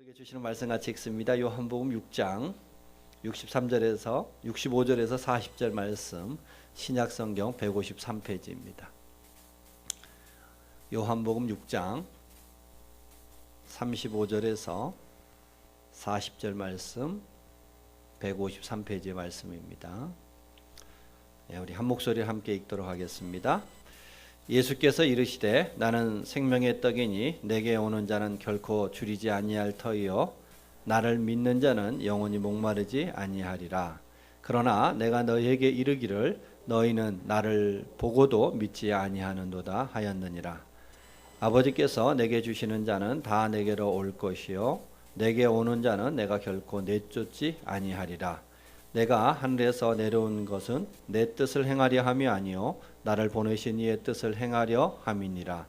우리에게 주시는 말씀 같이 읽습니다. 요한복음 6장 63절에서 65절에서 40절 말씀, 신약성경 153페이지입니다. 요한복음 6장 35절에서 40절 말씀, 153페이지의 말씀입니다. 우리 한 목소리를 함께 읽도록 하겠습니다. 예수께서 이르시되 나는 생명의 떡이니 내게 오는 자는 결코 줄이지 아니할 터이요 나를 믿는 자는 영원히 목마르지 아니하리라. 그러나 내가 너희에게 이르기를 너희는 나를 보고도 믿지 아니하는도다 하였느니라. 아버지께서 내게 주시는 자는 다 내게로 올 것이요 내게 오는 자는 내가 결코 내쫓지 아니하리라. 내가 하늘에서 내려온 것은 내 뜻을 행하려 함이 아니요 나를 보내신 이의 뜻을 행하려 함이니라.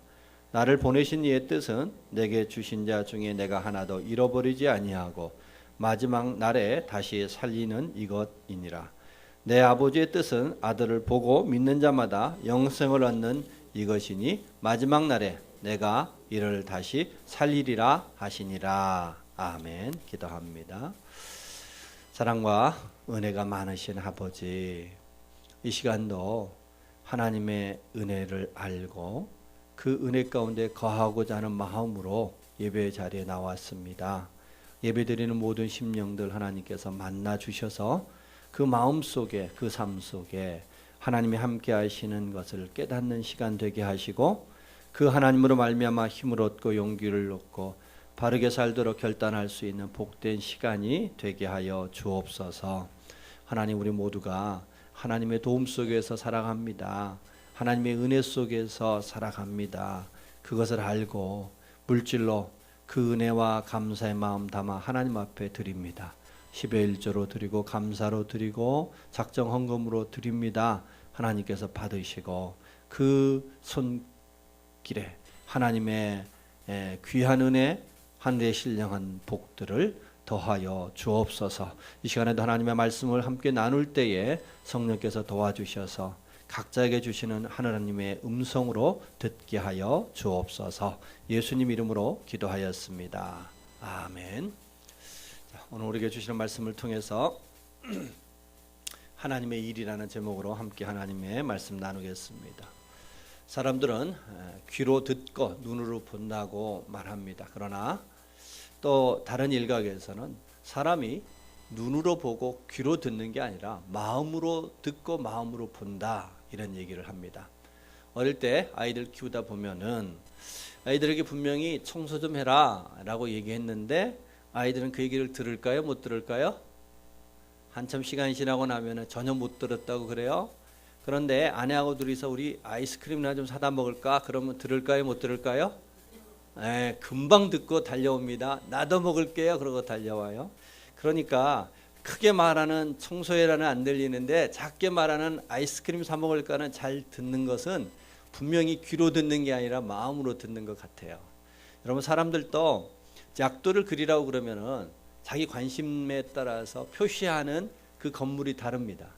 나를 보내신 이의 뜻은 내게 주신 자 중에 내가 하나도 잃어버리지 아니하고 마지막 날에 다시 살리는 이것이니라. 내 아버지의 뜻은 아들을 보고 믿는 자마다 영생을 얻는 이것이니 마지막 날에 내가 이를 다시 살리리라 하시니라. 아멘. 기도합니다. 사랑과 은혜가 많으신 아버지, 이 시간도 하나님의 은혜를 알고 그 은혜 가운데 거하고자 하는 마음으로 예배 자리에 나왔습니다. 예배드리는 모든 심령들 하나님께서 만나 주셔서 그 마음 속에, 그 삶 속에 하나님이 함께 하시는 것을 깨닫는 시간 되게 하시고 그 하나님으로 말미암아 힘을 얻고 용기를 얻고 바르게 살도록 결단할 수 있는 복된 시간이 되게 하여 주옵소서. 하나님, 우리 모두가 하나님의 도움 속에서 살아갑니다. 하나님의 은혜 속에서 살아갑니다. 그것을 알고 물질로 그 은혜와 감사의 마음 담아 하나님 앞에 드립니다. 10의 1조로 드리고 감사로 드리고 작정 헌금으로 드립니다. 하나님께서 받으시고 그 손길에 하나님의 귀한 은혜, 하늘의 신령한 복들을 더하여 주옵소서. 이 시간에도 하나님의 말씀을 함께 나눌 때에 성령께서 도와주셔서 각자에게 주시는 하나님의 음성으로 듣게 하여 주옵소서. 예수님 이름으로 기도하였습니다. 아멘. 오늘 우리에게 주시는 말씀을 통해서 하나님의 일이라는 제목으로 함께 하나님의 말씀 나누겠습니다. 사람들은 귀로 듣고 눈으로 본다고 말합니다. 그러나 또 다른 일각에서는 사람이 눈으로 보고 귀로 듣는 게 아니라 마음으로 듣고 마음으로 본다, 이런 얘기를 합니다. 어릴 때 아이들 키우다 보면은 아이들에게 분명히 청소 좀 해라 라고 얘기했는데 아이들은 그 얘기를 들을까요, 못 들을까요? 한참 시간이 지나고 나면은 전혀 못 들었다고 그래요. 그런데 아내하고 둘이서 우리 아이스크림이나 좀 사다 먹을까? 그러면 들을까요, 못 들을까요? 금방 듣고 달려옵니다. 나도 먹을게요. 그러고 달려와요. 그러니까 크게 말하는 청소해라는 안 들리는데 작게 말하는 아이스크림 사 먹을까는 잘 듣는 것은 분명히 귀로 듣는 게 아니라 마음으로 듣는 것 같아요. 여러분, 사람들도 약도를 그리라고 그러면은 자기 관심에 따라서 표시하는 그 건물이 다릅니다.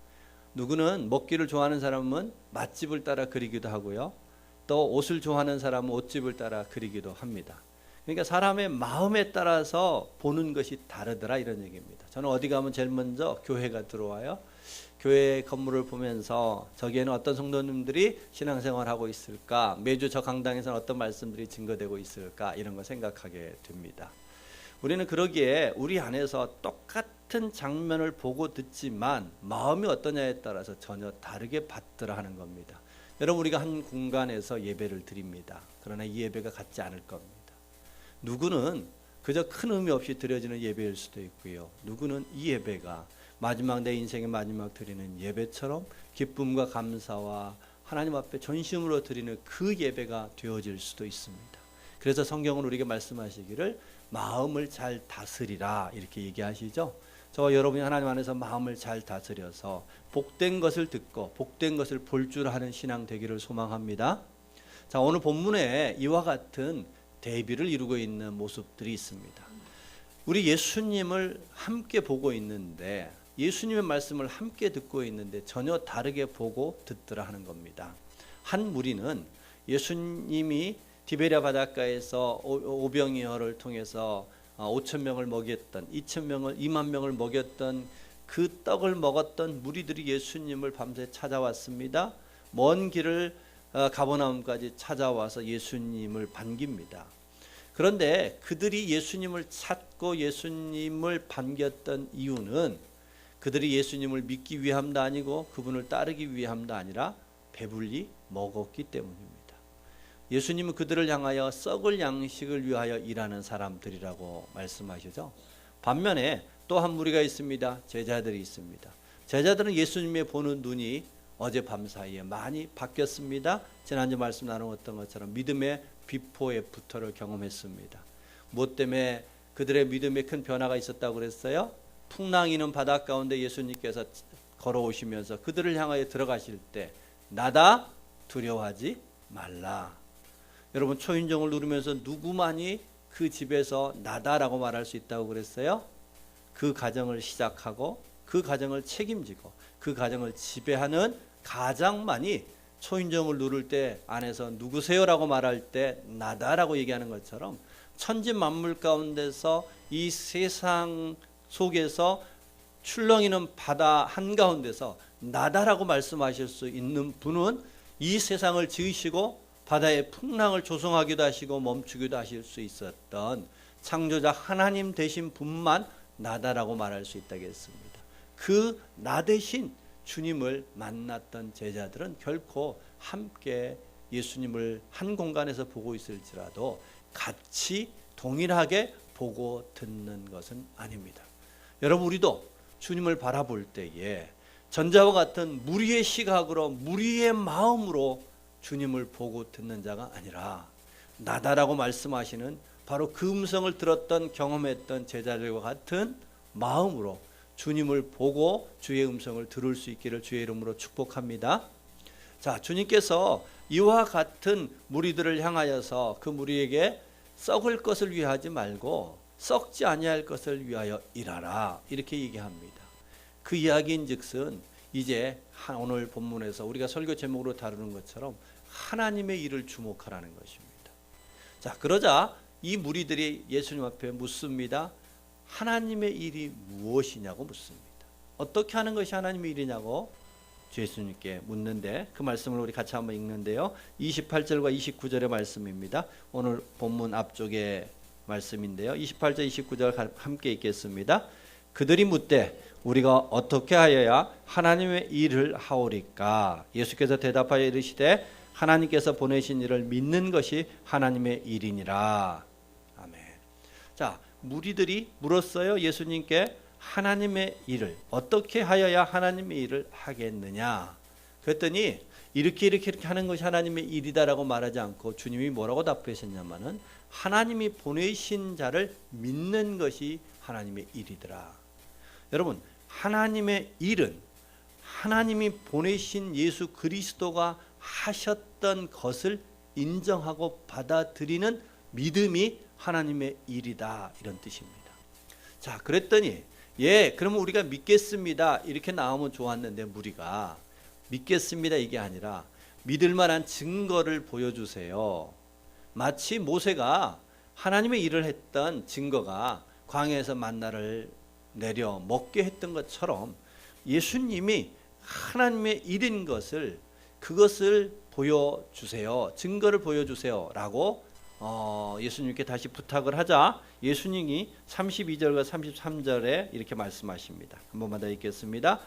누구는 먹기를 좋아하는 사람은 맛집을 따라 그리기도 하고요. 또 옷을 좋아하는 사람은 옷집을 따라 그리기도 합니다. 그러니까 사람의 마음에 따라서 보는 것이 다르더라, 이런 얘기입니다. 저는 어디 가면 제일 먼저 교회가 들어와요. 교회 건물을 보면서 저기에는 어떤 성도님들이 신앙생활하고 있을까, 매주 저 강당에서는 어떤 말씀들이 증거되고 있을까, 이런 거 생각하게 됩니다. 우리는 그러기에 우리 안에서 똑같은 장면을 보고 듣지만 마음이 어떠냐에 따라서 전혀 다르게 받더라 하는 겁니다. 여러분, 우리가 한 공간에서 예배를 드립니다. 그러나 이 예배가 같지 않을 겁니다. 누구는 그저 큰 의미 없이 드려지는 예배일 수도 있고요. 누구는 이 예배가 마지막, 내 인생의 마지막 드리는 예배처럼 기쁨과 감사와 하나님 앞에 전심으로 드리는 그 예배가 되어질 수도 있습니다. 그래서 성경은 우리에게 말씀하시기를 마음을 잘 다스리라, 이렇게 얘기하시죠. 저와 여러분이 하나님 안에서 마음을 잘 다스려서 복된 것을 듣고 복된 것을 볼 줄 아는 신앙 되기를 소망합니다. 자, 오늘 본문에 이와 같은 대비를 이루고 있는 모습들이 있습니다. 우리 예수님을 함께 보고 있는데, 예수님의 말씀을 함께 듣고 있는데 전혀 다르게 보고 듣더라 하는 겁니다. 한 무리는 예수님이 디베랴 바닷가에서 오병이어를 통해서 5천 명을 먹였던 2만 명을 먹였던 그 떡을 먹었던 무리들이 예수님을 밤새 찾아왔습니다. 먼 길을 가버나움까지 찾아와서 예수님을 반깁니다. 그런데 그들이 예수님을 찾고 예수님을 반겼던 이유는 그들이 예수님을 믿기 위함도 아니고 그분을 따르기 위함도 아니라 배불리 먹었기 때문입니다. 예수님은 그들을 향하여 썩을 양식을 위하여 일하는 사람들이라고 말씀하시죠. 반면에 또 한 무리가 있습니다. 제자들이 있습니다. 제자들은 예수님의 보는 눈이 어젯밤 사이에 많이 바뀌었습니다. 지난주 말씀 나누었던 것처럼 믿음의 비포의 부터를 경험했습니다. 무엇 때문에 그들의 믿음에 큰 변화가 있었다고 그랬어요? 풍랑이는 바다 가운데 예수님께서 걸어오시면서 그들을 향하여 들어가실 때 나다 두려워하지 말라. 여러분 초인종을 누르면서 누구만이 그 집에서 나다라고 말할 수 있다고 그랬어요? 그 가정을 시작하고 그 가정을 책임지고 그 가정을 지배하는 가장만이 초인종을 누를 때 안에서 누구세요라고 말할 때 나다라고 얘기하는 것처럼 천지 만물 가운데서 이 세상 속에서 출렁이는 바다 한가운데서 나다라고 말씀하실 수 있는 분은 이 세상을 지으시고 바다의 풍랑을 조성하기도 하시고 멈추기도 하실 수 있었던 창조자 하나님 되신 분만 나다라고 말할 수 있다겠습니다. 그 나 대신 주님을 만났던 제자들은 결코 함께 예수님을 한 공간에서 보고 있을지라도 같이 동일하게 보고 듣는 것은 아닙니다. 여러분 우리도 주님을 바라볼 때에 전자와 같은 무리의 시각으로 무리의 마음으로 주님을 보고 듣는 자가 아니라 나다라고 말씀하시는 바로 그 음성을 들었던 경험했던 제자들과 같은 마음으로 주님을 보고 주의 음성을 들을 수 있기를 주의 이름으로 축복합니다. 자, 주님께서 이와 같은 무리들을 향하여서 그 무리에게 썩을 것을 위하지 말고 썩지 아니할 것을 위하여 일하라 이렇게 얘기합니다. 그 이야기인즉슨 이제 오늘 본문에서 우리가 설교 제목으로 다루는 것처럼 하나님의 일을 주목하라는 것입니다. 자, 그러자 이 무리들이 예수님 앞에 묻습니다. 하나님의 일이 무엇이냐고 묻습니다. 어떻게 하는 것이 하나님의 일이냐고 예수님께 묻는데 그 말씀을 우리 같이 한번 읽는데요. 28절과 29절의 말씀입니다. 오늘 본문 앞쪽의 말씀인데요. 28절 29절 함께 읽겠습니다. 그들이 묻되 우리가 어떻게 하여야 하나님의 일을 하오리까? 예수께서 대답하여 이르시되 하나님께서 보내신 일을 믿는 것이 하나님의 일이니라. 아멘. 자, 무리들이 물었어요. 예수님께 하나님의 일을 어떻게 하여야 하나님의 일을 하겠느냐? 그랬더니 이렇게 하는 것이 하나님의 일이다라고 말하지 않고 주님이 뭐라고 답하셨냐면은 하나님이 보내신 자를 믿는 것이 하나님의 일이더라. 여러분, 하나님의 일은 하나님이 보내신 예수 그리스도가 하셨던 것을 인정하고 받아들이는 믿음이 하나님의 일이다 이런 뜻입니다. 자, 그랬더니 그러면 우리가 믿겠습니다 이렇게 나오면 좋았는데 무리가 믿겠습니다 이게 아니라 믿을 만한 증거를 보여주세요. 마치 모세가 하나님의 일을 했던 증거가 광야에서 만나를 내려 먹게 했던 것처럼 예수님이 하나님의 일인 것을 그것을 보여주세요. 증거를 보여주세요 라고 예수님께 다시 부탁을 하자 예수님이 32절과 33절에 이렇게 말씀하십니다. 한 번만 더 읽겠습니다.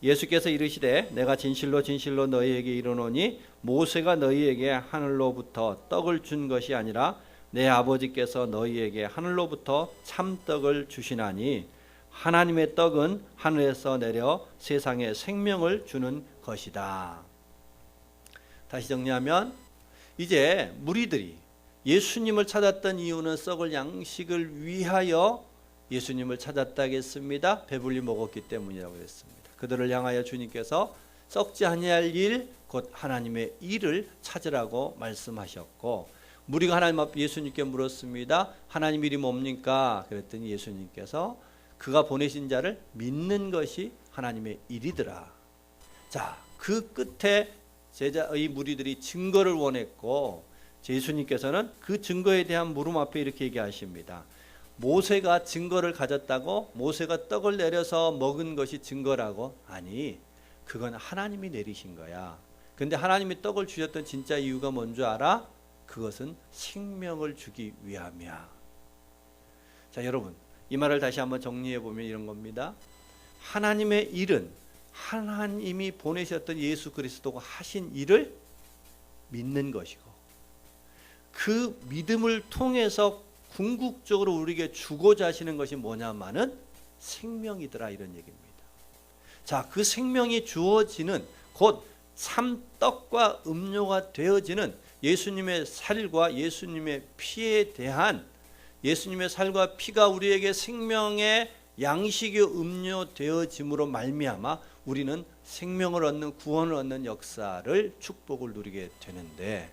예수께서 이르시되 내가 진실로 진실로 너희에게 이르노니 모세가 너희에게 하늘로부터 떡을 준 것이 아니라 내 아버지께서 너희에게 하늘로부터 참떡을 주시나니 하나님의 떡은 하늘에서 내려 세상에 생명을 주는 것이다. 다시 정리하면 이제 무리들이 예수님을 찾았던 이유는 썩을 양식을 위하여 예수님을 찾았다겠습니다. 배불리 먹었기 때문이라고 했습니다. 그들을 향하여 주님께서 썩지 아니할 일, 곧 하나님의 일을 찾으라고 말씀하셨고 무리가 하나님 앞에 예수님께 물었습니다. 하나님 일이 뭡니까? 그랬더니 예수님께서 그가 보내신 자를 믿는 것이 하나님의 일이더라. 자, 그 끝에 제자의 무리들이 증거를 원했고 예수님께서는 그 증거에 대한 물음 앞에 이렇게 얘기하십니다. 모세가 증거를 가졌다고 모세가 떡을 내려서 먹은 것이 증거라고? 아니, 그건 하나님이 내리신 거야. 근데 하나님이 떡을 주셨던 진짜 이유가 뭔 줄 알아? 그것은 생명을 주기 위함이야. 자, 여러분, 이 말을 다시 한번 정리해 보면 이런 겁니다. 하나님의 일은 하나님이 보내셨던 예수 그리스도가 하신 일을 믿는 것이고, 그 믿음을 통해서 궁극적으로 우리에게 주고자 하시는 것이 뭐냐마는 생명이더라, 이런 얘기입니다. 자, 그 생명이 주어지는, 곧 참떡과 음료가 되어지는 예수님의 살과 예수님의 피에 대한, 예수님의 살과 피가 우리에게 생명의 양식이 음료 되어짐으로 말미암아 우리는 생명을 얻는, 구원을 얻는 역사를, 축복을 누리게 되는데,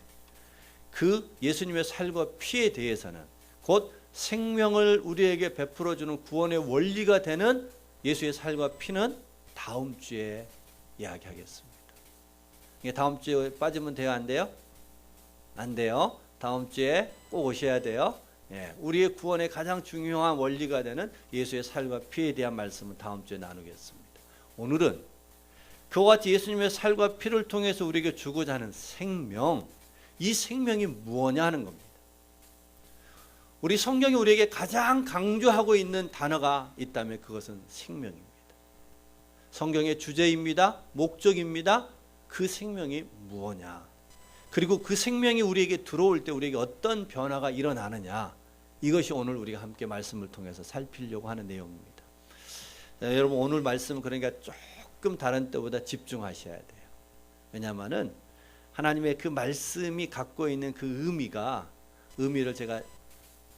그 예수님의 살과 피에 대해서는, 곧 생명을 우리에게 베풀어주는 구원의 원리가 되는 예수의 살과 피는 다음 주에 이야기하겠습니다. 이게 다음 주에 빠지면 돼요, 안 돼요? 안 돼요. 다음 주에 꼭 오셔야 돼요. 예, 우리의 구원의 가장 중요한 원리가 되는 예수의 살과 피에 대한 말씀은 다음 주에 나누겠습니다. 오늘은 그와 같이 예수님의 살과 피를 통해서 우리에게 주고자 하는 생명, 이 생명이 무엇냐 하는 겁니다. 우리 성경이 우리에게 가장 강조하고 있는 단어가 있다면 그것은 생명입니다. 성경의 주제입니다. 목적입니다. 그 생명이 무엇냐, 그리고 그 생명이 우리에게 들어올 때 우리에게 어떤 변화가 일어나느냐, 이것이 오늘 우리가 함께 말씀을 통해서 살피려고 하는 내용입니다. 자, 여러분, 오늘 말씀은 그러니까 조금 다른 때보다 집중하셔야 돼요. 왜냐하면 하나님의 그 말씀이 갖고 있는 그 의미를 제가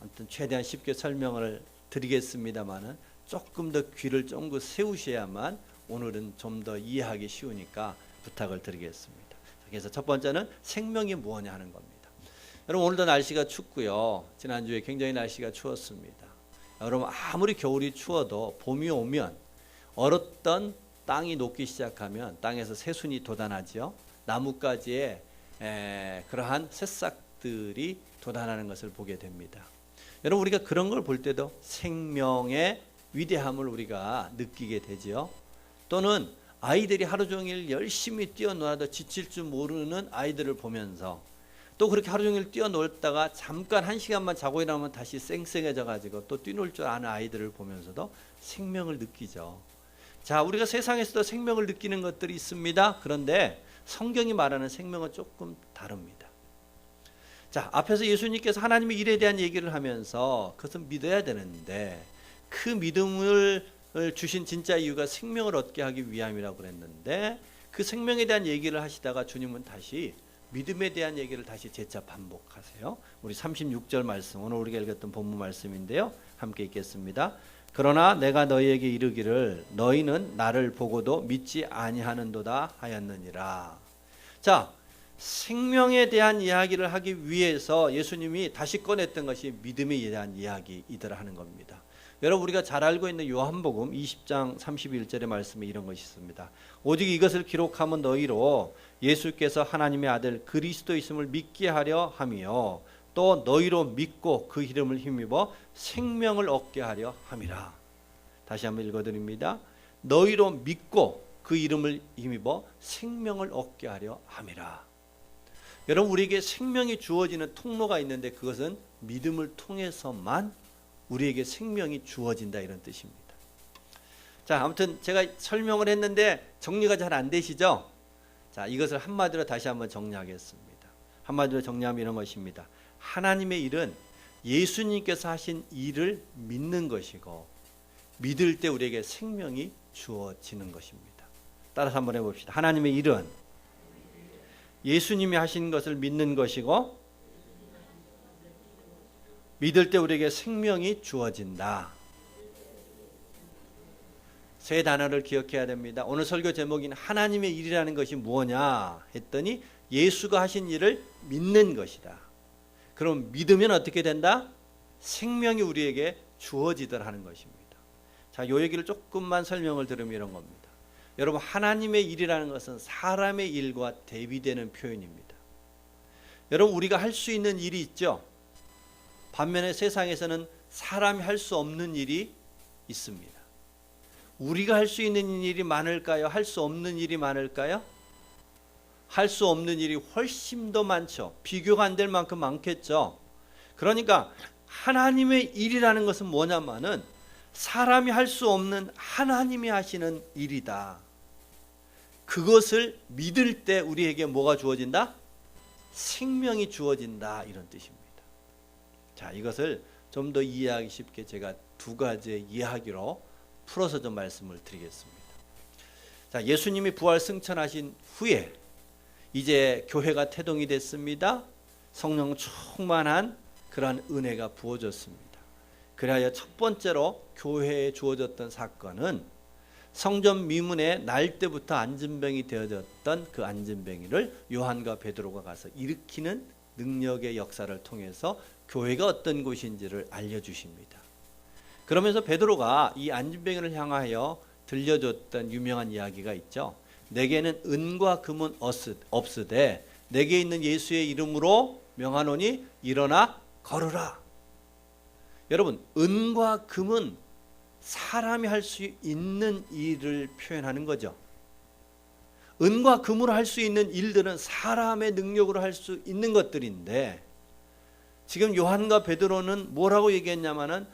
아무튼 최대한 쉽게 설명을 드리겠습니다만은 조금 더 귀를 쫑긋 세우셔야만 오늘은 좀 더 이해하기 쉬우니까 부탁을 드리겠습니다. 그래서 첫 번째는 생명이 무엇냐 하는 겁니다. 여러분, 오늘도 날씨가 춥고요. 지난주에 굉장히 날씨가 추웠습니다. 여러분, 아무리 겨울이 추워도 봄이 오면 얼었던 땅이 녹기 시작하면 땅에서 새순이 돋아나죠. 나뭇가지에 그러한 새싹들이 돋아나는 것을 보게 됩니다. 여러분, 우리가 그런 걸 볼 때도 생명의 위대함을 우리가 느끼게 되죠. 또는 아이들이 하루 종일 열심히 뛰어놀아도 지칠 줄 모르는 아이들을 보면서, 또 그렇게 하루 종일 뛰어놀다가 잠깐 1시간만 자고 일어나면 다시 쌩쌩해져 가지고 또 뛰놀 줄 아는 아이들을 보면서도 생명을 느끼죠. 자, 우리가 세상에서도 생명을 느끼는 것들이 있습니다. 그런데 성경이 말하는 생명은 조금 다릅니다. 자, 앞에서 예수님께서 하나님의 일에 대한 얘기를 하면서 그것은 믿어야 되는데, 그 믿음을 주신 진짜 이유가 생명을 얻게 하기 위함이라고 그랬는데, 그 생명에 대한 얘기를 하시다가 주님은 다시 믿음에 대한 얘기를 다시 재차 반복하세요. 우리 36절 말씀, 오늘 우리가 읽었던 본문 말씀인데요, 함께 읽겠습니다. 그러나 내가 너희에게 이르기를 너희는 나를 보고도 믿지 아니하는도다 하였느니라. 자, 생명에 대한 이야기를 하기 위해서 예수님이 다시 꺼냈던 것이 믿음에 대한 이야기이더라 하는 겁니다. 여러분, 우리가 잘 알고 있는 요한복음 20장 31절의 말씀에 이런 것이 있습니다. 오직 이것을 기록하면 너희로 예수께서 하나님의 아들 그리스도이심을 믿게 하려 함이요, 또 너희로 믿고 그 이름을 힘입어 생명을 얻게 하려 함이라. 다시 한번 읽어드립니다. 너희로 믿고 그 이름을 힘입어 생명을 얻게 하려 함이라. 여러분, 우리에게 생명이 주어지는 통로가 있는데 그것은 믿음을 통해서만 우리에게 생명이 주어진다, 이런 뜻입니다. 자, 아무튼 제가 설명을 했는데 정리가 잘 안 되시죠? 자, 이것을 한마디로 다시 한번 정리하겠습니다. 한마디로 정리하면 이런 것입니다. 하나님의 일은 예수님께서 하신 일을 믿는 것이고, 믿을 때 우리에게 생명이 주어지는 것입니다. 따라서 한번 해봅시다. 하나님의 일은 예수님이 하신 것을 믿는 것이고, 믿을 때 우리에게 생명이 주어진다. 세 단어를 기억해야 됩니다. 오늘 설교 제목인 하나님의 일이라는 것이 뭐냐 했더니 예수가 하신 일을 믿는 것이다. 그럼 믿으면 어떻게 된다? 생명이 우리에게 주어지더라 하는 것입니다. 자, 요 얘기를 조금만 설명을 들으면 이런 겁니다. 여러분, 하나님의 일이라는 것은 사람의 일과 대비되는 표현입니다. 여러분, 우리가 할 수 있는 일이 있죠. 반면에 세상에서는 사람이 할 수 없는 일이 있습니다. 우리가 할 수 있는 일이 많을까요? 할 수 없는 일이 많을까요? 할 수 없는 일이 훨씬 더 많죠. 비교가 안 될 만큼 많겠죠. 그러니까 하나님의 일이라는 것은 뭐냐면은 사람이 할 수 없는 하나님이 하시는 일이다. 그것을 믿을 때 우리에게 뭐가 주어진다? 생명이 주어진다, 이런 뜻입니다. 자, 이것을 좀 더 이해하기 쉽게 제가 두 가지의 이야기로 풀어서 좀 말씀을 드리겠습니다. 자, 예수님이 부활 승천하신 후에 이제 교회가 태동이 됐습니다. 성령 충만한 그러한 은혜가 부어졌습니다. 그래야 첫 번째로 교회에 주어졌던 사건은 성전 미문에 날 때부터 안진병이 되어졌던 그 안진병이를 요한과 베드로가 가서 일으키는 능력의 역사를 통해서 교회가 어떤 곳인지를 알려주십니다. 그러면서 베드로가 이 안진병이를 향하여 들려줬던 유명한 이야기가 있죠. 내게는 은과 금은 없으되 내게 있는 예수의 이름으로 명하노니 일어나 걸으라. 여러분, 은과 금은 사람이 할 수 있는 일을 표현하는 거죠. 은과 금으로 할 수 있는 일들은 사람의 능력으로 할 수 있는 것들인데, 지금 요한과 베드로는 뭐라고 얘기했냐면은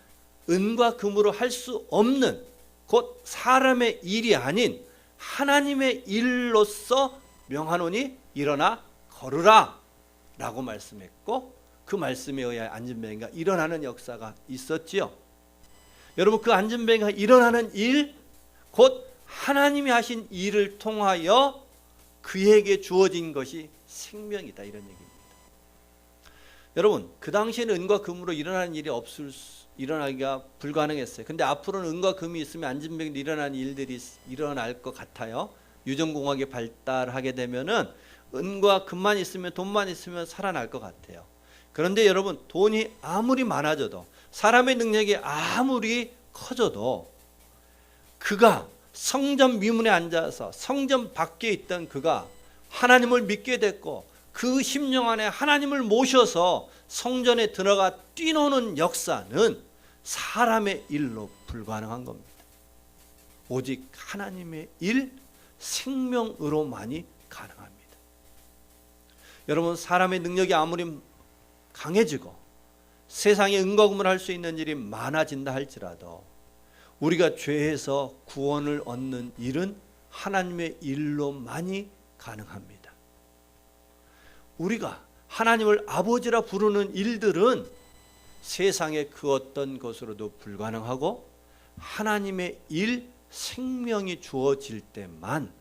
은과 금으로 할 수 없는, 곧 사람의 일이 아닌 하나님의 일로서 명하노니 일어나 걸으라 라고 말씀했고, 그 말씀에 의하여 안진병이가 일어나는 역사가 있었지요. 여러분, 그 안진병이가 일어나는 일, 곧 하나님이 하신 일을 통하여 그에게 주어진 것이 생명이다, 이런 얘기입니다. 여러분, 그 당시에는 은과 금으로 일어나는 일이 일어나기가 불가능했어요. 근데 앞으로는 은과 금이 있으면 안진병도 일어나는 일들이 일어날 것 같아요. 유전공학이 발달하게 되면은 은과 금만 있으면, 돈만 있으면 살아날 것 같아요. 그런데 여러분, 돈이 아무리 많아져도, 사람의 능력이 아무리 커져도, 그가 성전 미문에 앉아서 성전 밖에 있던 그가 하나님을 믿게 됐고, 그 심령 안에 하나님을 모셔서 성전에 들어가 뛰노는 역사는 사람의 일로 불가능한 겁니다. 오직 하나님의 일, 생명으로만이 가능합니다. 여러분, 사람의 능력이 아무리 강해지고 세상에 은과 금을 할 수 있는 일이 많아진다 할지라도 우리가 죄에서 구원을 얻는 일은 하나님의 일로만이 가능합니다. 우리가 하나님을 아버지라 부르는 일들은 세상의 그 어떤 것으로도 불가능하고, 하나님의 일, 생명이 주어질 때만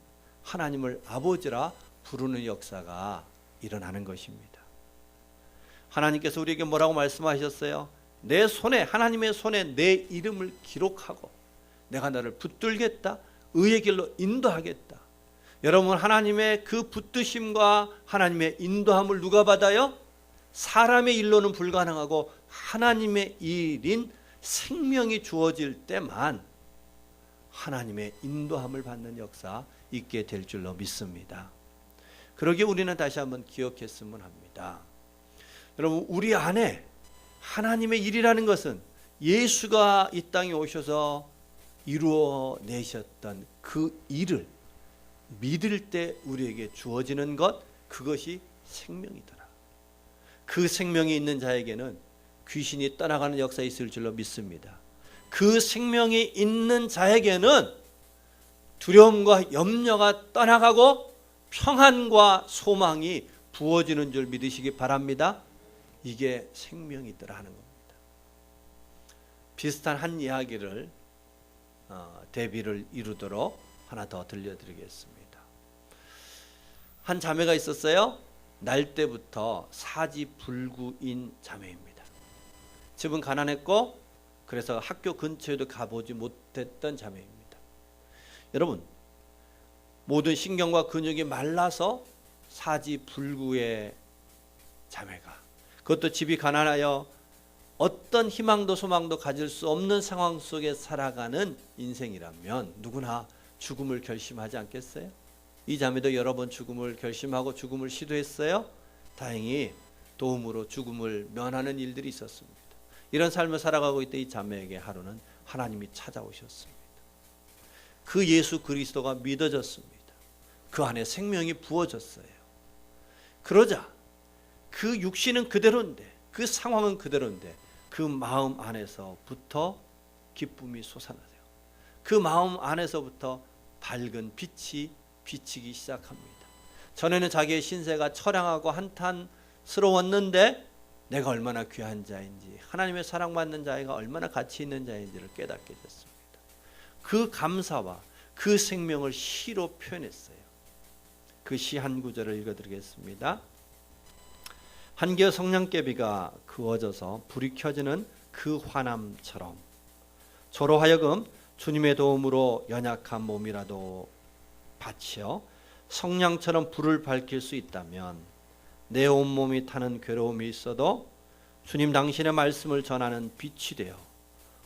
하나님을 아버지라 부르는 역사가 일어나는 것입니다. 하나님께서 우리에게 뭐라고 말씀하셨어요? 내 손에, 하나님의 손에 내 이름을 기록하고 내가 너를 붙들겠다, 의의 길로 인도하겠다. 여러분, 하나님의 그 붙드심과 하나님의 인도함을 누가 받아요? 사람의 일로는 불가능하고 하나님의 일인 생명이 주어질 때만 하나님의 인도함을 받는 역사 있게 될 줄로 믿습니다. 그러기에 우리는 다시 한번 기억했으면 합니다. 여러분, 우리 안에 하나님의 일이라는 것은 예수가 이 땅에 오셔서 이루어내셨던 그 일을 믿을 때 우리에게 주어지는 것, 그것이 생명이더라. 그 생명이 있는 자에게는 귀신이 떠나가는 역사가 있을 줄로 믿습니다. 그 생명이 있는 자에게는 두려움과 염려가 떠나가고 평안과 소망이 부어지는 줄 믿으시기 바랍니다. 이게 생명이더라 하는 겁니다. 비슷한 한 이야기를 대비를 이루도록 하나 더 들려드리겠습니다. 한 자매가 있었어요. 날 때부터 사지불구인 자매입니다. 집은 가난했고 그래서 학교 근처에도 가보지 못했던 자매입니다. 여러분, 모든 신경과 근육이 말라서 사지불구의 자매가, 그것도 집이 가난하여 어떤 희망도 소망도 가질 수 없는 상황 속에 살아가는 인생이라면 누구나 죽음을 결심하지 않겠어요? 이 자매도 여러 번 죽음을 결심하고 죽음을 시도했어요. 다행히 도움으로 죽음을 면하는 일들이 있었습니다. 이런 삶을 살아가고 있던 이 자매에게 하루는 하나님이 찾아오셨습니다. 그 예수 그리스도가 믿어졌습니다. 그 안에 생명이 부어졌어요. 그러자 그 육신은 그대로인데, 그 상황은 그대로인데 그 마음 안에서부터 기쁨이 솟아나요. 그 마음 안에서부터 밝은 빛이 비치기 시작합니다. 전에는 자기의 신세가 처량하고 한탄스러웠는데 내가 얼마나 귀한 자인지, 하나님의 사랑받는 자가 얼마나 가치 있는 자인지를 깨닫게 됐습니다. 그 감사와 그 생명을 시로 표현했어요. 그 시 한 구절을 읽어드리겠습니다. 한겨 성냥개비가 그어져서 불이 켜지는 그 환함처럼 저로 하여금 주님의 도움으로 연약한 몸이라도 바치어 성냥처럼 불을 밝힐 수 있다면 내 온몸이 타는 괴로움이 있어도 주님 당신의 말씀을 전하는 빛이 되어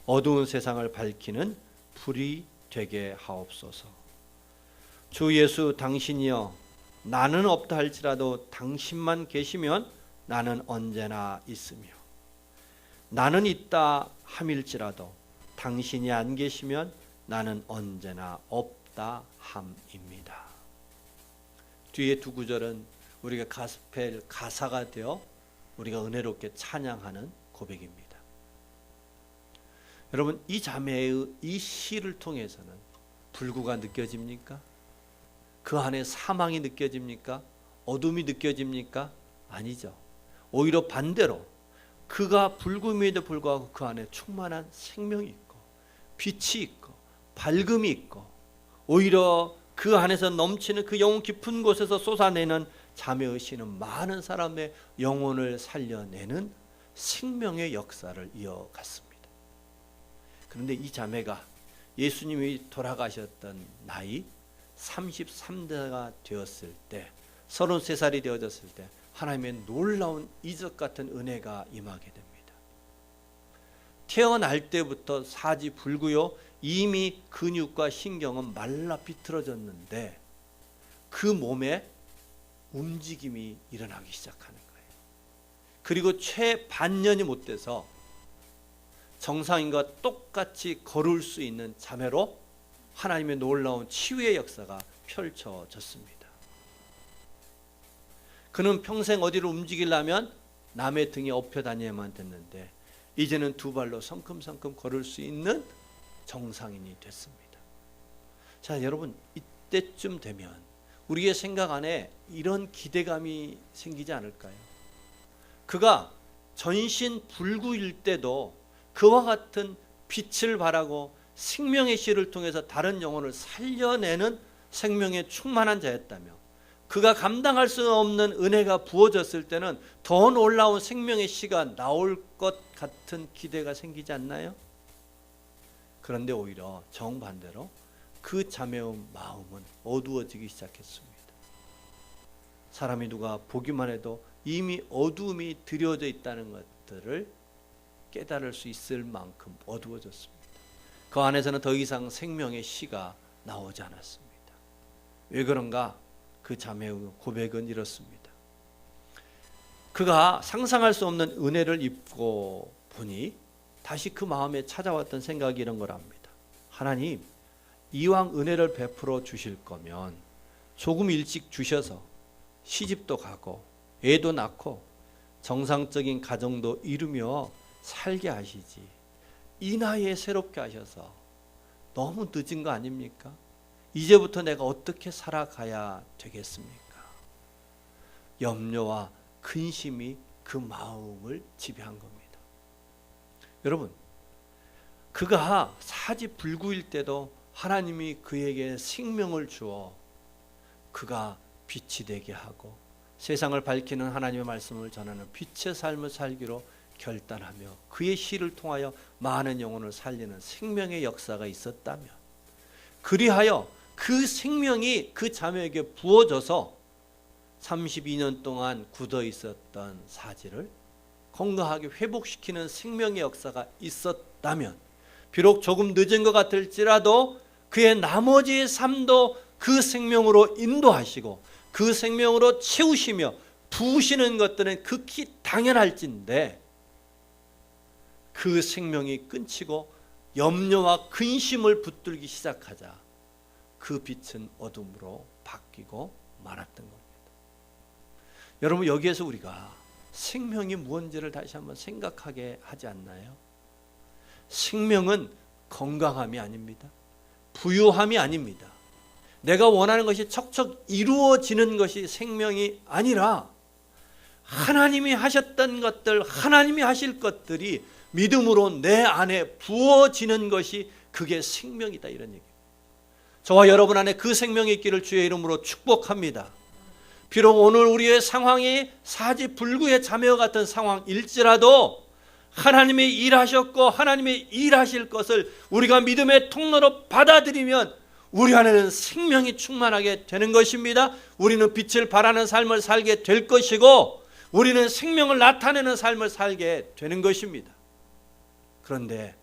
어두운 세상을 밝히는 불이 되게 하옵소서. 주 예수 당신이여, 나는 없다 할지라도 당신만 계시면 나는 언제나 있으며, 나는 있다 함일지라도 당신이 안 계시면 나는 언제나 없다 함입니다. 뒤에 두 구절은 우리가 가스펠 가사가 되어 우리가 은혜롭게 찬양하는 고백입니다. 여러분, 이 자매의 이 시를 통해서는 불구가 느껴집니까? 그 안에 사망이 느껴집니까? 어둠이 느껴집니까? 아니죠. 오히려 반대로 그가 불구임에도 불구하고 그 안에 충만한 생명이 있고 빛이 있고 밝음이 있고, 오히려 그 안에서 넘치는 그 영혼 깊은 곳에서 쏟아내는 자매의 시는 많은 사람의 영혼을 살려내는 생명의 역사를 이어갔습니다. 그런데 이 자매가 예수님이 돌아가셨던 나이 33대가 되었을 때, 33살이 되어졌을 때 하나님의 놀라운 이적 같은 은혜가 임하게 됩니다. 태어날 때부터 사지불구요, 이미 근육과 신경은 말라 비틀어졌는데 그 몸에 움직임이 일어나기 시작하는 거예요. 그리고 채 반년이 못 돼서 정상인과 똑같이 걸을 수 있는 자매로 하나님의 놀라운 치유의 역사가 펼쳐졌습니다. 그는 평생 어디로 움직이려면 남의 등에 업혀 다녀야만 됐는데 이제는 두 발로 성큼성큼 걸을 수 있는 정상인이 됐습니다. 자, 여러분, 이때쯤 되면 우리의 생각 안에 이런 기대감이 생기지 않을까요? 그가 전신 불구일 때도 그와 같은 빛을 발하고 생명의 씨를 통해서 다른 영혼을 살려내는 생명에 충만한 자였다며, 그가 감당할 수 없는 은혜가 부어졌을 때는 더 놀라운 생명의 씨가 나올 것 같은 기대가 생기지 않나요? 그런데 오히려 정반대로 그 자매의 마음은 어두워지기 시작했습니다. 사람이 누가 보기만 해도 이미 어두움이 드려져 있다는 것들을 깨달을 수 있을 만큼 어두워졌습니다. 그 안에서는 더 이상 생명의 씨가 나오지 않았습니다. 왜 그런가? 그 자매의 고백은 이렇습니다. 그가 상상할 수 없는 은혜를 입고 보니 다시 그 마음에 찾아왔던 생각이 이런 거랍니다. 하나님, 이왕 은혜를 베풀어 주실 거면 조금 일찍 주셔서 시집도 가고 애도 낳고 정상적인 가정도 이루며 살게 하시지, 이 나이에 새롭게 하셔서 너무 늦은 거 아닙니까? 이제부터 내가 어떻게 살아가야 되겠습니까? 염려와 근심이 그 마음을 지배한 겁니다. 여러분, 그가 사지불구일 때도 하나님이 그에게 생명을 주어 그가 빛이 되게 하고 세상을 밝히는 하나님의 말씀을 전하는 빛의 삶을 살기로 결단하며 그의 시를 통하여 많은 영혼을 살리는 생명의 역사가 있었다면, 그리하여 그 생명이 그 자매에게 부어져서 32년 동안 굳어 있었던 사지를 건강하게 회복시키는 생명의 역사가 있었다면, 비록 조금 늦은 것 같을지라도 그의 나머지의 삶도 그 생명으로 인도하시고 그 생명으로 채우시며 부으시는 것들은 극히 당연할진데, 그 생명이 끊기고 염려와 근심을 붙들기 시작하자 그 빛은 어둠으로 바뀌고 말았던 겁니다. 여러분, 여기에서 우리가 생명이 무언지를 다시 한번 생각하게 하지 않나요? 생명은 건강함이 아닙니다. 부유함이 아닙니다. 내가 원하는 것이 척척 이루어지는 것이 생명이 아니라 하나님이 하셨던 것들, 하나님이 하실 것들이 믿음으로 내 안에 부어지는 것이 그게 생명이다, 이런 얘기입니다. 저와 여러분 안에 그 생명이 있기를 주의 이름으로 축복합니다. 비록 오늘 우리의 상황이 사지불구의 자매와 같은 상황일지라도 하나님이 일하셨고 하나님이 일하실 것을 우리가 믿음의 통로로 받아들이면 우리 안에는 생명이 충만하게 되는 것입니다. 우리는 빛을 발하는 삶을 살게 될 것이고 우리는 생명을 나타내는 삶을 살게 되는 것입니다. 그런데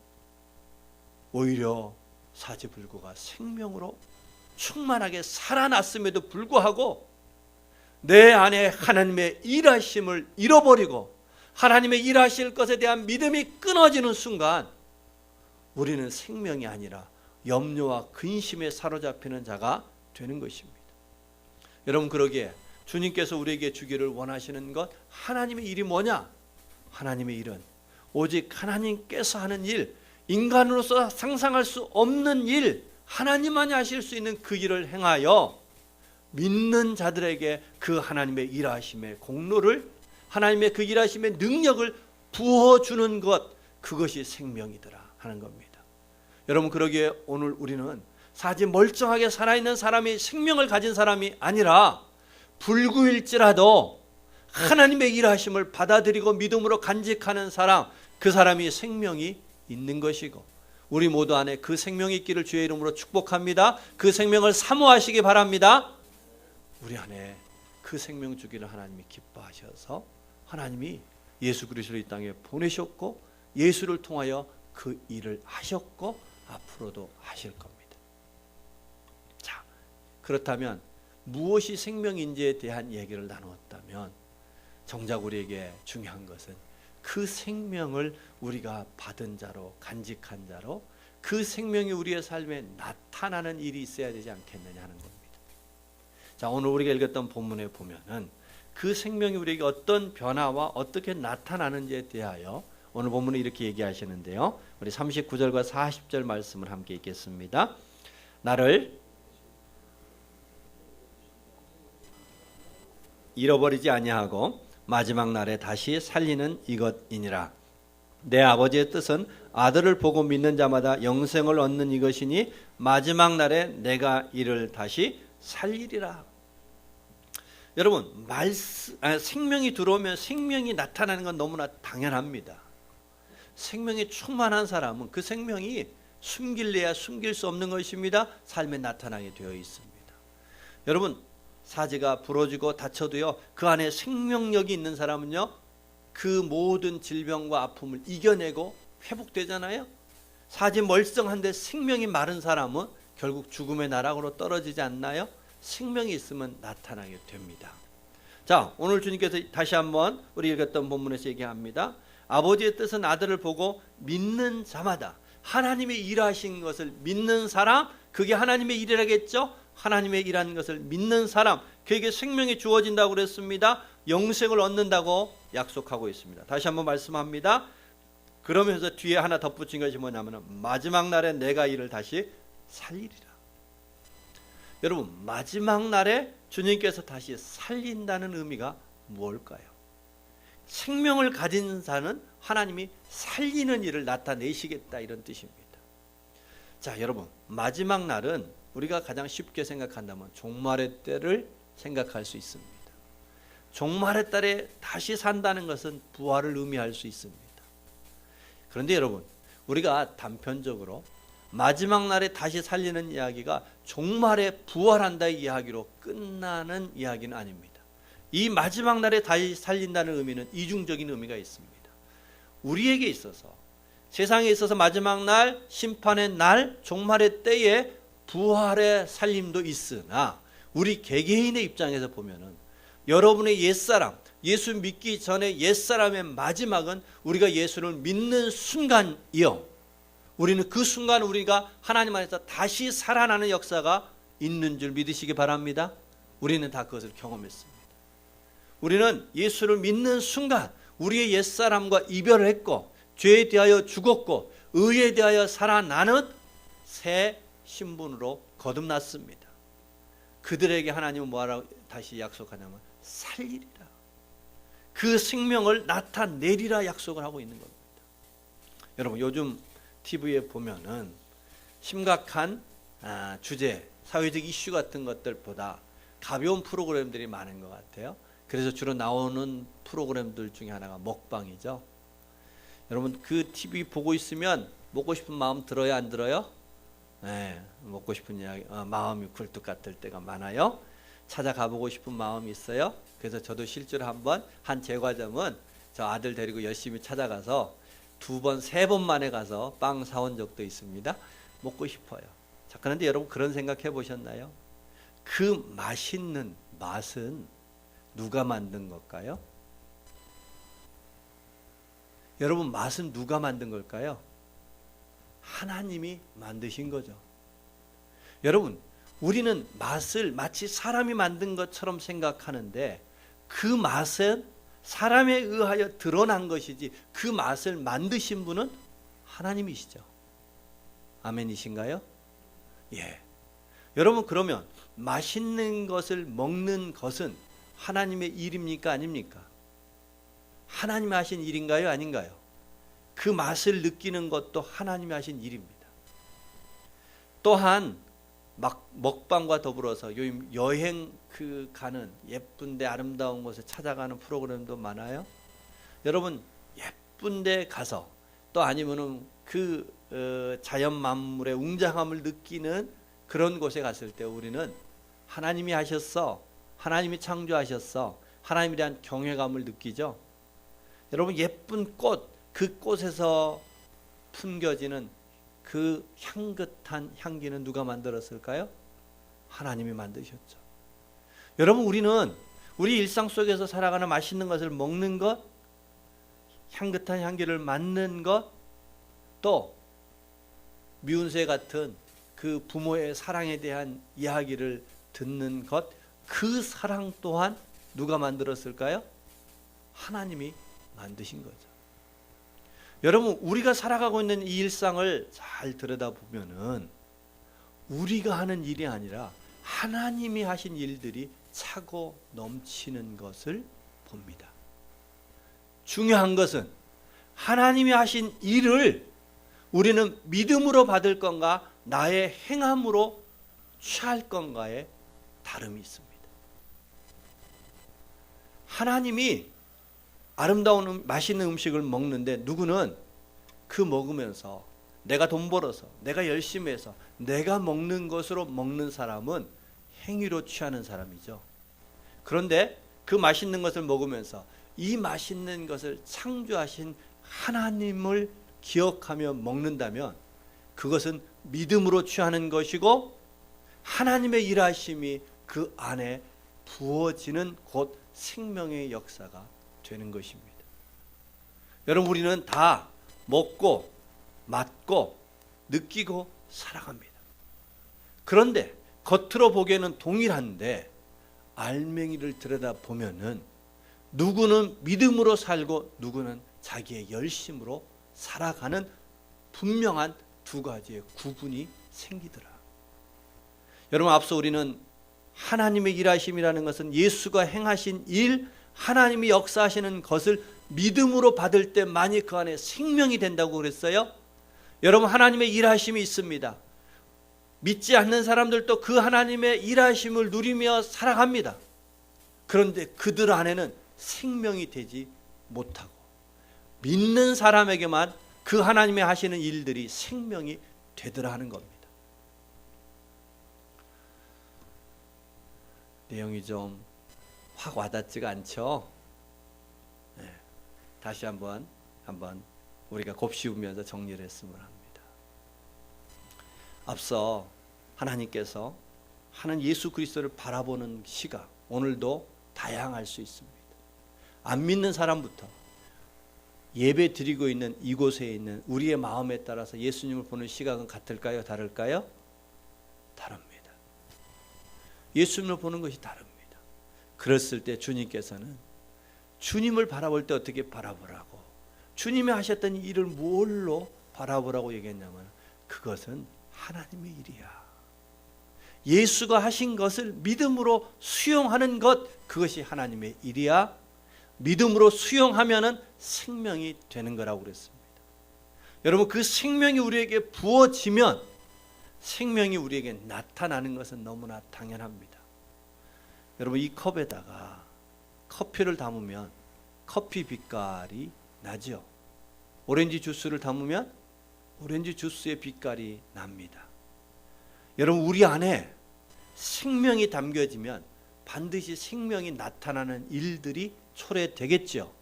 오히려 사지불구가 생명으로 충만하게 살아났음에도 불구하고 내 안에 하나님의 일하심을 잃어버리고 하나님의 일하실 것에 대한 믿음이 끊어지는 순간 우리는 생명이 아니라 염려와 근심에 사로잡히는 자가 되는 것입니다. 여러분, 그러기에 주님께서 우리에게 주기를 원하시는 것, 하나님의 일이 뭐냐? 하나님의 일은 오직 하나님께서 하는 일, 인간으로서 상상할 수 없는 일, 하나님만이 하실 수 있는 그 일을 행하여 믿는 자들에게 그 하나님의 일하심의 공로를, 하나님의 그 일하심의 능력을 부어주는 것, 그것이 생명이더라 하는 겁니다. 여러분, 그러기에 오늘 우리는 사지 멀쩡하게 살아있는 사람이 생명을 가진 사람이 아니라 불구일지라도 하나님의 일하심을 받아들이고 믿음으로 간직하는 사람, 그 사람이 생명이 있는 것이고 우리 모두 안에 그 생명이 있기를 주의 이름으로 축복합니다. 그 생명을 사모하시기 바랍니다. 우리 안에 그 생명 주기를 하나님이 기뻐하셔서 하나님이 예수 그리스도를 이 땅에 보내셨고 예수를 통하여 그 일을 하셨고 앞으로도 하실 겁니다. 자, 그렇다면 무엇이 생명인지에 대한 얘기를 나누었다면 정작 우리에게 중요한 것은 그 생명을 우리가 받은 자로, 간직한 자로 그 생명이 우리의 삶에 나타나는 일이 있어야 되지 않겠느냐 하는 겁니다. 자, 오늘 우리가 읽었던 본문에 보면은 그 생명이 우리에게 어떤 변화와 어떻게 나타나는지에 대하여 오늘 본문에 이렇게 얘기하시는데요. 우리 39절과 40절 말씀을 함께 읽겠습니다. 나를 잃어버리지 아니하고 마지막 날에 다시 살리는 이것이니라. 내 아버지의 뜻은 아들을 보고 믿는 자마다 영생을 얻는 이것이니 마지막 날에 내가 이를 다시 살리리라. 여러분, 생명이 들어오면 생명이 나타나는 건 너무나 당연합니다. 생명이 충만한 사람은 그 생명이 숨길래야 숨길 수 없는 것입니다. 삶에 나타나게 되어 있습니다. 여러분, 사지가 부러지고 다쳐도요, 그 안에 생명력이 있는 사람은요, 그 모든 질병과 아픔을 이겨내고 회복되잖아요. 사지 멀쩡한데 생명이 마른 사람은 결국 죽음의 나락으로 떨어지지 않나요? 생명이 있으면 나타나게 됩니다. 자, 오늘 주님께서 다시 한번 우리 읽었던 본문에서 얘기합니다. 아버지의 뜻은 아들을 보고 믿는 자마다, 하나님의 일하신 것을 믿는 사람, 그게 하나님의 일이라겠죠. 하나님의 일하는 것을 믿는 사람, 그에게 생명이 주어진다고 그랬습니다. 영생을 얻는다고 약속하고 있습니다. 다시 한번 말씀합니다. 그러면서 뒤에 하나 덧붙인 것이 뭐냐면 마지막 날에 내가 이를 다시 살리리라. 여러분, 마지막 날에 주님께서 다시 살린다는 의미가 무엇일까요? 생명을 가진 자는 하나님이 살리는 일을 나타내시겠다, 이런 뜻입니다. 자, 여러분, 마지막 날은 우리가 가장 쉽게 생각한다면 종말의 때를 생각할 수 있습니다. 종말의 때에 다시 산다는 것은 부활을 의미할 수 있습니다. 그런데 여러분, 우리가 단편적으로 마지막 날에 다시 살리는 이야기가 종말에 부활한다의 이야기로 끝나는 이야기는 아닙니다. 이 마지막 날에 다시 살린다는 의미는 이중적인 의미가 있습니다. 우리에게 있어서, 세상에 있어서 마지막 날, 심판의 날, 종말의 때에 부활의 살림도 있으나 우리 개개인의 입장에서 보면은 여러분의 옛사람, 예수 믿기 전에 옛사람의 마지막은 우리가 예수를 믿는 순간이요. 우리는 그 순간 우리가 하나님 안에서 다시 살아나는 역사가 있는 줄 믿으시기 바랍니다. 우리는 다 그것을 경험했습니다. 우리는 예수를 믿는 순간 우리의 옛사람과 이별을 했고 죄에 대하여 죽었고 의에 대하여 살아나는 새 신분으로 거듭났습니다. 그들에게 하나님은 뭐라고 다시 약속하냐면 살리리라. 그 생명을 나타내리라 약속을 하고 있는 겁니다. 여러분 요즘 TV에 보면은 심각한 주제, 사회적 이슈 같은 것들보다 가벼운 프로그램들이 많은 것 같아요. 그래서 주로 나오는 프로그램들 중에 하나가 먹방이죠. 여러분 그 TV 보고 있으면 먹고 싶은 마음 들어요, 안 들어요? 네, 먹고 싶은 이야기, 마음이 굴뚝 같을 때가 많아요. 찾아가보고 싶은 마음이 있어요. 그래서 저도 실제로 한번 한 제과점은 저 아들 데리고 열심히 찾아가서 2번, 3번 만에 가서 빵 사온 적도 있습니다. 먹고 싶어요. 자, 그런데 여러분 그런 생각 해보셨나요? 그 맛있는 맛은 누가 만든 걸까요? 여러분 맛은 누가 만든 걸까요? 하나님이 만드신 거죠. 여러분 우리는 맛을 마치 사람이 만든 것처럼 생각하는데 그 맛은 사람에 의하여 드러난 것이지 그 맛을 만드신 분은 하나님이시죠. 아멘이신가요? 예. 여러분 그러면 맛있는 것을 먹는 것은 하나님의 일입니까 아닙니까? 하나님이 하신 일인가요 아닌가요? 그 맛을 느끼는 것도 하나님이 하신 일입니다. 또한 먹방과 더불어서 요즘 여행 가는 예쁜데 아름다운 곳에 찾아가는 프로그램도 많아요. 여러분 예쁜데 가서 또 아니면은 그 자연 만물의 웅장함을 느끼는 그런 곳에 갔을 때 우리는 하나님이 하셨어, 하나님이 창조하셨어, 하나님에 대한 경외감을 느끼죠. 여러분 예쁜 꽃, 그 꽃에서 풍겨지는 그 향긋한 향기는 누가 만들었을까요? 하나님이 만드셨죠. 여러분 우리는 우리 일상 속에서 살아가는 맛있는 것을 먹는 것, 향긋한 향기를 맡는 것, 또 미운새 같은 그 부모의 사랑에 대한 이야기를 듣는 것, 그 사랑 또한 누가 만들었을까요? 하나님이 만드신 거죠. 여러분 우리가 살아가고 있는 이 일상을 잘 들여다보면은 우리가 하는 일이 아니라 하나님이 하신 일들이 차고 넘치는 것을 봅니다. 중요한 것은 하나님이 하신 일을 우리는 믿음으로 받을 건가 나의 행함으로 취할 건가에 다름이 있습니다. 하나님이 아름다운 맛있는 음식을 먹는데 누구는 그 먹으면서 내가 돈 벌어서 내가 열심히 해서 내가 먹는 것으로 먹는 사람은 행위로 취하는 사람이죠. 그런데 그 맛있는 것을 먹으면서 이 맛있는 것을 창조하신 하나님을 기억하며 먹는다면 그것은 믿음으로 취하는 것이고 하나님의 일하심이 그 안에 부어지는 곧 생명의 역사가 되는 것입니다. 여러분 우리는 다 먹고 맡고 느끼고 살아갑니다. 그런데 겉으로 보기에는 동일한데 알맹이를 들여다보면은 누구는 믿음으로 살고 누구는 자기의 열심으로 살아가는 분명한 두 가지의 구분이 생기더라. 여러분 앞서 우리는 하나님의 일하심이라는 것은 예수가 행하신 일, 하나님이 역사하시는 것을 믿음으로 받을 때만이 그 안에 생명이 된다고 그랬어요. 여러분 하나님의 일하심이 있습니다. 믿지 않는 사람들도 그 하나님의 일하심을 누리며 살아갑니다. 그런데 그들 안에는 생명이 되지 못하고 믿는 사람에게만 그 하나님의 하시는 일들이 생명이 되더라 하는 겁니다. 내용이 좀 확 와닿지가 않죠. 네. 다시 한번 우리가 곱씹으면서 정리를 했으면 합니다. 앞서 하나님께서 하는 예수 그리스도를 바라보는 시각 오늘도 다양할 수 있습니다. 안 믿는 사람부터 예배 드리고 있는 이곳에 있는 우리의 마음에 따라서 예수님을 보는 시각은 같을까요? 다를까요? 다릅니다. 예수님을 보는 것이 다릅니다. 그랬을 때 주님께서는 주님을 바라볼 때 어떻게 바라보라고, 주님이 하셨던 일을 뭘로 바라보라고 얘기했냐면 그것은 하나님의 일이야. 예수가 하신 것을 믿음으로 수용하는 것, 그것이 하나님의 일이야. 믿음으로 수용하면은 생명이 되는 거라고 그랬습니다. 여러분, 그 생명이 우리에게 부어지면 생명이 우리에게 나타나는 것은 너무나 당연합니다. 여러분, 이 컵에다가 커피를 담으면 커피 빛깔이 나죠. 오렌지 주스를 담으면 오렌지 주스의 빛깔이 납니다. 여러분, 우리 안에 생명이 담겨지면 반드시 생명이 나타나는 일들이 초래되겠죠.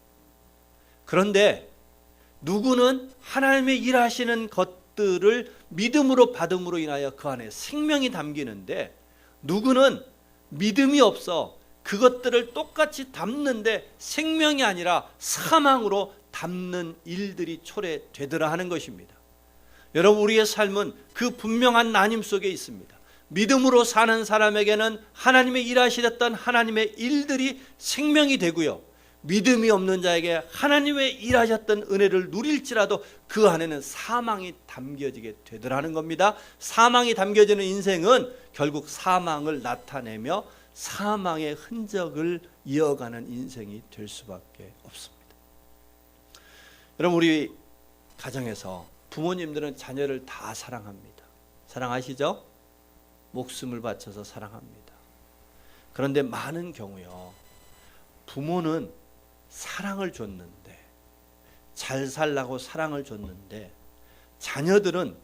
그런데 누구는 하나님의 일하시는 것들을 믿음으로 받음으로 인하여 그 안에 생명이 담기는데, 누구는 믿음이 없어 그것들을 똑같이 담는데 생명이 아니라 사망으로 담는 일들이 초래되더라 하는 것입니다. 여러분, 우리의 삶은 그 분명한 나뉨 속에 있습니다. 믿음으로 사는 사람에게는 하나님의 일하시던 하나님의 일들이 생명이 되고요, 믿음이 없는 자에게 하나님의 일하셨던 은혜를 누릴지라도 그 안에는 사망이 담겨지게 되더라는 겁니다. 사망이 담겨지는 인생은 결국 사망을 나타내며 사망의 흔적을 이어가는 인생이 될 수밖에 없습니다. 여러분, 우리 가정에서 부모님들은 자녀를 다 사랑합니다. 사랑하시죠? 목숨을 바쳐서 사랑합니다. 그런데 많은 경우요, 부모는 사랑을 줬는데, 잘 살라고 사랑을 줬는데 자녀들은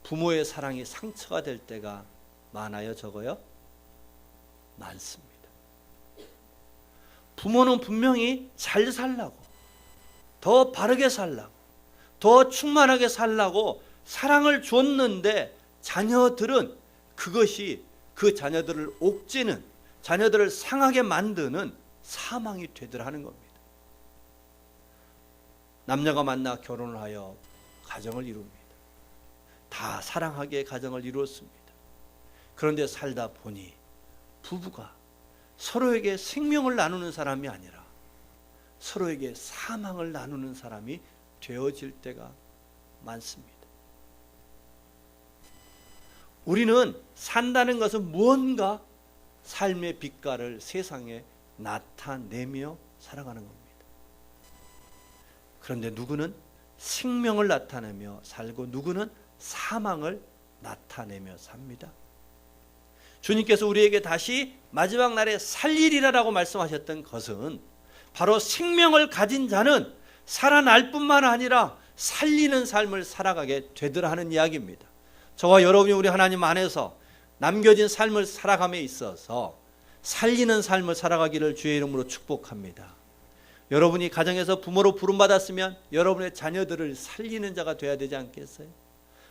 부모의 사랑이 상처가 될 때가 많아요, 적어요? 많습니다. 부모는 분명히 잘 살라고, 더 바르게 살라고, 더 충만하게 살라고 사랑을 줬는데 자녀들은 그것이 그 자녀들을 옥죄는, 자녀들을 상하게 만드는 사망이 되더라 하는 겁니다. 남녀가 만나 결혼을 하여 가정을 이룹니다. 다 사랑하게 가정을 이루었습니다. 그런데 살다 보니 부부가 서로에게 생명을 나누는 사람이 아니라 서로에게 사망을 나누는 사람이 되어질 때가 많습니다. 우리는 산다는 것은 무언가 삶의 빛깔을 세상에 나타내며 살아가는 겁니다. 그런데 누구는 생명을 나타내며 살고 누구는 사망을 나타내며 삽니다. 주님께서 우리에게 다시 마지막 날에 살리리라라고 말씀하셨던 것은 바로 생명을 가진 자는 살아날 뿐만 아니라 살리는 삶을 살아가게 되더라 하는 이야기입니다. 저와 여러분이 우리 하나님 안에서 남겨진 삶을 살아감에 있어서 살리는 삶을 살아가기를 주의 이름으로 축복합니다. 여러분이 가정에서 부모로 부름받았으면 여러분의 자녀들을 살리는 자가 되어야 되지 않겠어요?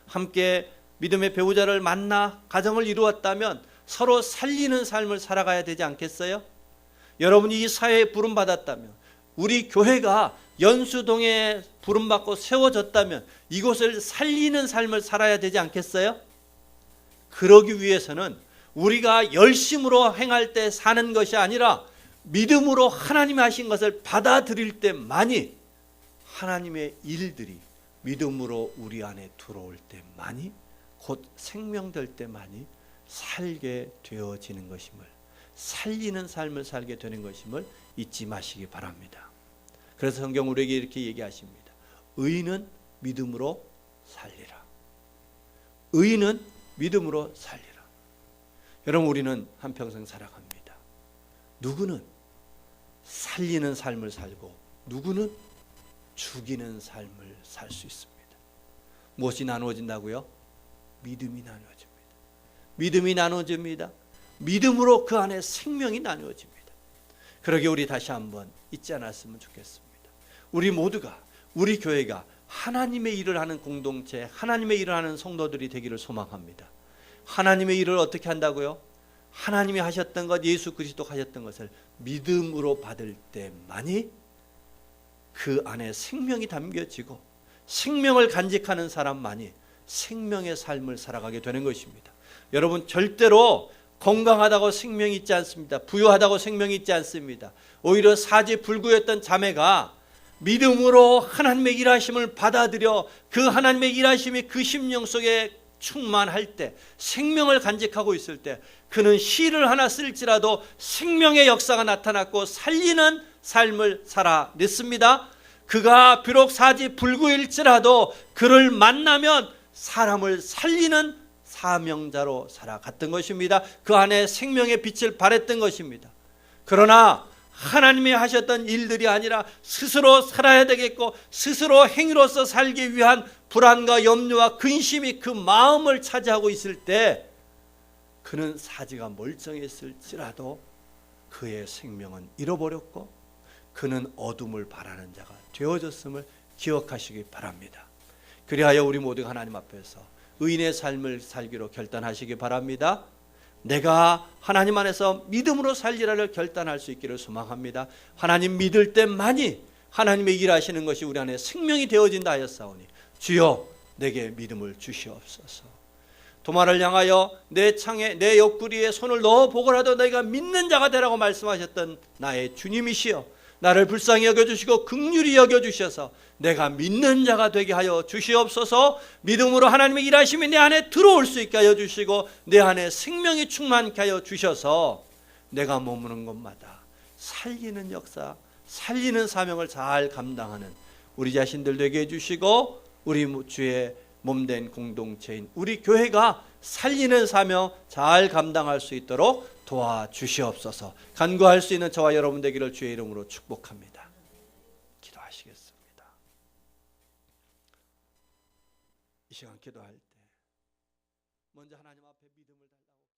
함께 믿음의 배우자를 만나 가정을 이루었다면 서로 살리는 삶을 살아가야 되지 않겠어요? 여러분이 이 사회에 부름받았다면, 우리 교회가 연수동에 부름받고 세워졌다면 이곳을 살리는 삶을 살아야 되지 않겠어요? 그러기 위해서는 우리가 열심으로 행할 때 사는 것이 아니라 믿음으로 하나님이 하신 것을 받아들일 때만이 하나님의 일들이 믿음으로 우리 안에 들어올 때만이, 곧 생명될 때만이 살게 되어지는 것임을, 살리는 삶을 살게 되는 것임을 잊지 마시기 바랍니다. 그래서 성경 우리에게 이렇게 얘기하십니다. 의인은 믿음으로 살리라. 의인은 믿음으로 살리라. 여러분, 우리는 한평생 살아갑니다. 누구는 살리는 삶을 살고 누구는 죽이는 삶을 살 수 있습니다. 무엇이 나누어진다고요? 믿음이 나누어집니다. 믿음이 나누어집니다. 믿음으로 그 안에 생명이 나누어집니다. 그러게 우리 다시 한번 잊지 않았으면 좋겠습니다. 우리 모두가, 우리 교회가 하나님의 일을 하는 공동체, 하나님의 일을 하는 성도들이 되기를 소망합니다. 하나님의 일을 어떻게 한다고요? 하나님이 하셨던 것, 예수 그리스도가 하셨던 것을 믿음으로 받을 때만이 그 안에 생명이 담겨지고 생명을 간직하는 사람만이 생명의 삶을 살아가게 되는 것입니다. 여러분, 절대로 건강하다고 생명이 있지 않습니다. 부유하다고 생명이 있지 않습니다. 오히려 사지불구였던 자매가 믿음으로 하나님의 일하심을 받아들여 그 하나님의 일하심이 그 심령 속에 충만할 때, 생명을 간직하고 있을 때 그는 시를 하나 쓸지라도 생명의 역사가 나타났고 살리는 삶을 살아냈습니다. 그가 비록 사지불구일지라도 그를 만나면 사람을 살리는 사명자로 살아갔던 것입니다. 그 안에 생명의 빛을 발했던 것입니다. 그러나 하나님이 하셨던 일들이 아니라 스스로 살아야 되겠고 스스로 행위로서 살기 위한 불안과 염려와 근심이 그 마음을 차지하고 있을 때 그는 사지가 멀쩡했을지라도 그의 생명은 잃어버렸고 그는 어둠을 바라는 자가 되어졌음을 기억하시기 바랍니다. 그리하여 우리 모두가 하나님 앞에서 의인의 삶을 살기로 결단하시기 바랍니다. 내가 하나님 안에서 믿음으로 살리라를 결단할 수 있기를 소망합니다. 하나님 믿을 때만이 하나님의 일하시는 것이 우리 안에 생명이 되어진다 하였사오니 주여 내게 믿음을 주시옵소서. 도마를 향하여 내 창에 내 옆구리에 손을 넣어 보고라도 내가 믿는 자가 되라고 말씀하셨던 나의 주님이시여, 나를 불쌍히 여겨주시고 긍휼히 여겨주셔서 내가 믿는 자가 되게 하여 주시옵소서. 믿음으로 하나님의 일하심이 내 안에 들어올 수 있게 하여 주시고 내 안에 생명이 충만케 하여 주셔서 내가 머무는 곳마다 살리는 역사, 살리는 사명을 잘 감당하는 우리 자신들 되게 해주시고 우리 주의 몸된 공동체인 우리 교회가 살리는 사명 잘 감당할 수 있도록 도와주시옵소서. 간구할 수 있는 저와 여러분 되기를 주의 이름으로 축복합니다. 기도하시겠습니다. 이 시간 기도할 때 먼저 하나님 앞에 믿음을 달라고